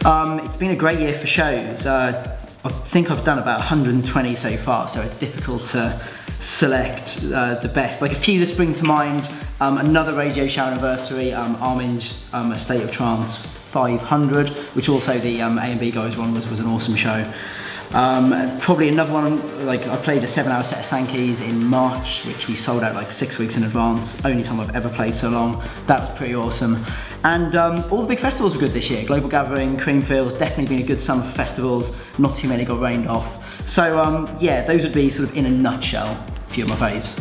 It's been a great year for shows. I think I've done about 120 so far, so it's difficult to select the best. Like a few that spring to mind, another radio show anniversary, Armin's A State of Trance 500, which also the A&B guys won, was an awesome show. Probably another one, like I played a 7-hour set of Sankeys in March, which we sold out like 6 weeks in advance. Only time I've ever played so long. That was pretty awesome. And all the big festivals were good this year. Global Gathering, Creamfield's definitely been a good summer for festivals. Not too many got rained off. So yeah, those would be sort of in a nutshell a few of my faves.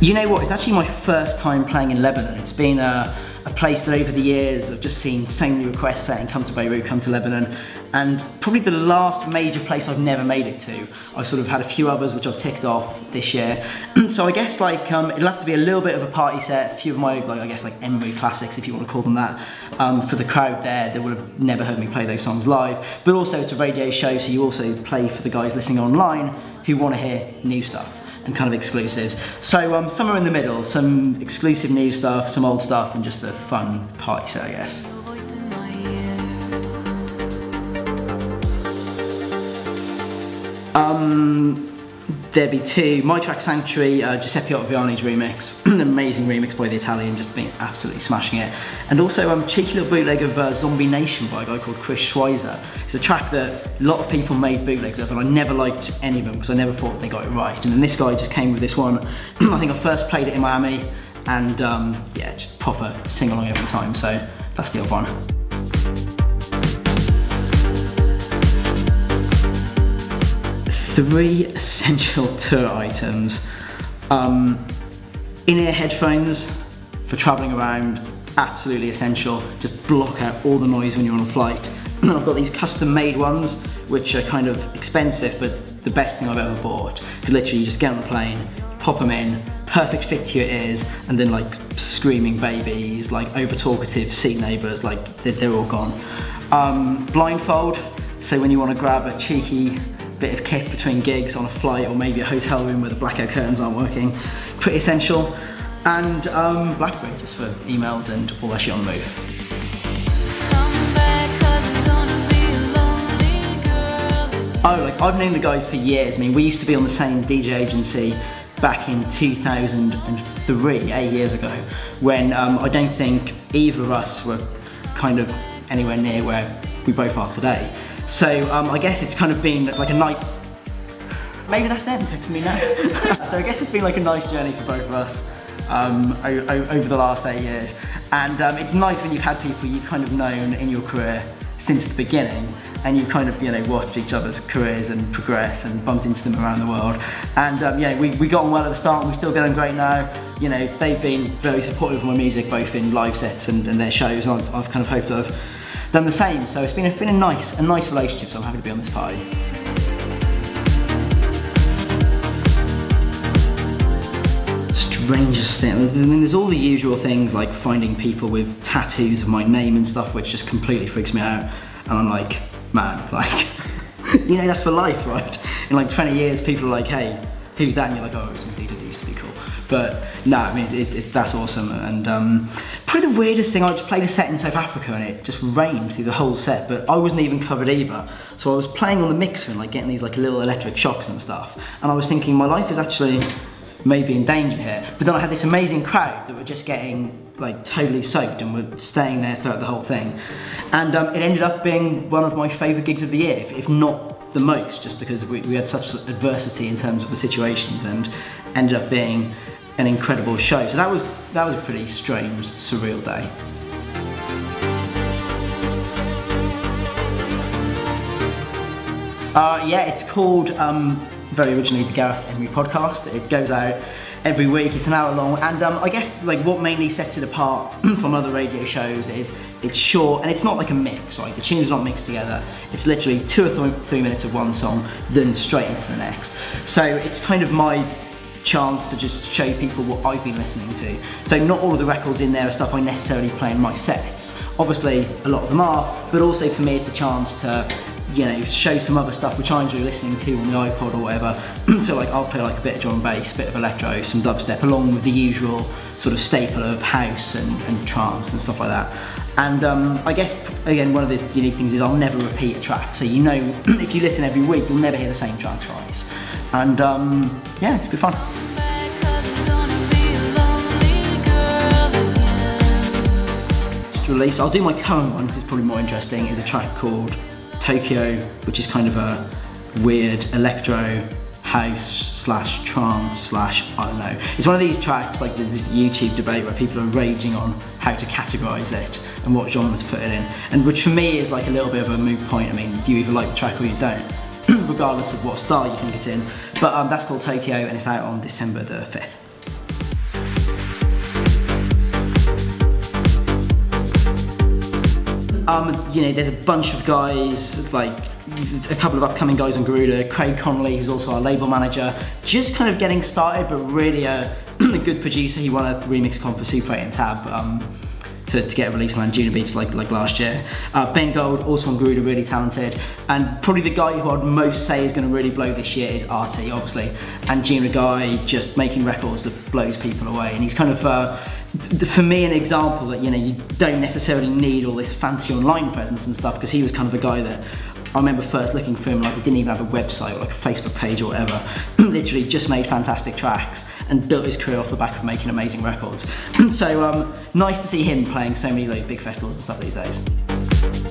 You know what, it's actually my first time playing in Lebanon. It's been a place that over the years I've just seen so many requests saying come to Beirut, come to Lebanon, and probably the last major place I've never made it to. I've sort of had a few others which I've ticked off this year. So I guess like it'll have to be a little bit of a party set, a few of my like I guess like Emery classics, if you want to call them that, for the crowd there that would have never heard me play those songs live. But also it's a radio show, so you also play for the guys listening online who want to hear new stuff and kind of exclusives. So somewhere in the middle, some exclusive new stuff, some old stuff, and just a fun party set, I guess. There'd be two. My track Sanctuary, Giuseppe Ottaviani's remix, an amazing remix by the Italian, just been absolutely smashing it. And also cheeky little bootleg of Zombie Nation by a guy called Chris Schweizer. It's a track that a lot of people made bootlegs of, and I never liked any of them because I never thought they got it right. And then this guy just came with this one. I think I first played it in Miami, and yeah, just proper sing along every time, so that's the odd one. Three essential tour items. In-ear headphones for travelling around, absolutely essential. Just block out all the noise when you're on a flight. And I've got these custom made ones, which are kind of expensive, but the best thing I've ever bought. Because literally you just get on the plane, pop them in, perfect fit to your ears, and then like screaming babies, like over talkative seat neighbours, like they're all gone. Blindfold, so when you want to grab a cheeky bit of kick between gigs on a flight or maybe a hotel room where the blackout curtains aren't working, pretty essential. And BlackBerry, just for emails and all that shit on the move. Oh, like I've known the guys for years. I mean, we used to be on the same DJ agency back in 2003, 8 years ago, when I don't think either of us were kind of anywhere near where we both are today. So I guess it's kind of been like a night. Maybe that's them texting me now. So I guess it's been like a nice journey for both of us over the last 8 years. And it's nice when you've had people you've kind of known in your career since the beginning, and you kind of, you know, watched each other's careers and progress and bumped into them around the world. And yeah, we got on well at the start, and we still get on great now. You know, they've been very supportive of my music, both in live sets and their shows. And I've kind of hoped that I've done the same. So it's been a nice relationship, so I'm happy to be on this party. Strangest thing, I mean, there's all the usual things like finding people with tattoos of my name and stuff, which just completely freaks me out. And I'm like, man, like, you know, that's for life, right? In like 20 years, people are like, hey, who's that? And you're like, oh, some dude that used to be cool. But no, I mean, that's awesome. And probably the weirdest thing, I just played a set in South Africa and it just rained through the whole set, but I wasn't even covered either. So I was playing on the mixer and like getting these like little electric shocks and stuff. And I was thinking, my life is actually maybe in danger here. But then I had this amazing crowd that were just getting like totally soaked and were staying there throughout the whole thing. And it ended up being one of my favourite gigs of the year, if not the most, just because we had such adversity in terms of the situations, and ended up being an incredible show. So that was a pretty strange, surreal day. Yeah, it's called very originally the Gareth Emery podcast. It goes out every week, it's an hour long, and I guess like what mainly sets it apart from other radio shows is it's short and it's not like a mix, right? The tunes are not mixed together. It's literally 2 or 3 minutes of one song, then straight into the next. So it's kind of my chance to just show people what I've been listening to. So not all of the records in there are stuff I necessarily play in my sets. Obviously a lot of them are, but also for me it's a chance to you know, show some other stuff which I enjoy listening to on the iPod or whatever. So like I'll play like a bit of drum and bass, a bit of electro, some dubstep, along with the usual sort of staple of house and trance and stuff like that. And I guess, again, one of the unique things is I'll never repeat a track. So you know, if you listen every week, you'll never hear the same track twice. And yeah, it's good fun. Release, I'll do my current one because it's probably more interesting, is a track called Tokyo, which is kind of a weird electro house / trance / I don't know. It's one of these tracks, like there's this YouTube debate where people are raging on how to categorise it and what genres to put it in, and which for me is like a little bit of a moot point. I mean, you either like the track or you don't, regardless of what style you think it's in. But that's called Tokyo and it's out on December the 5th. You know, there's a bunch of guys, like a couple of upcoming guys on Garuda, Craig Connolly, who's also our label manager, just kind of getting started, but really a good producer. He won a remix comp for Super 8 and Tab to get a release on Junior Beats like last year. Ben Gold, also on Garuda, really talented. And probably the guy who I'd most say is going to really blow this year is Artie, obviously. And Gina Guy just making records that blows people away. And he's kind of, for me, an example that, you know, you don't necessarily need all this fancy online presence and stuff, because he was kind of a guy that I remember first looking for him, like he didn't even have a website or like a Facebook page or whatever. Literally just made fantastic tracks and built his career off the back of making amazing records. So nice to see him playing so many like big festivals and stuff these days.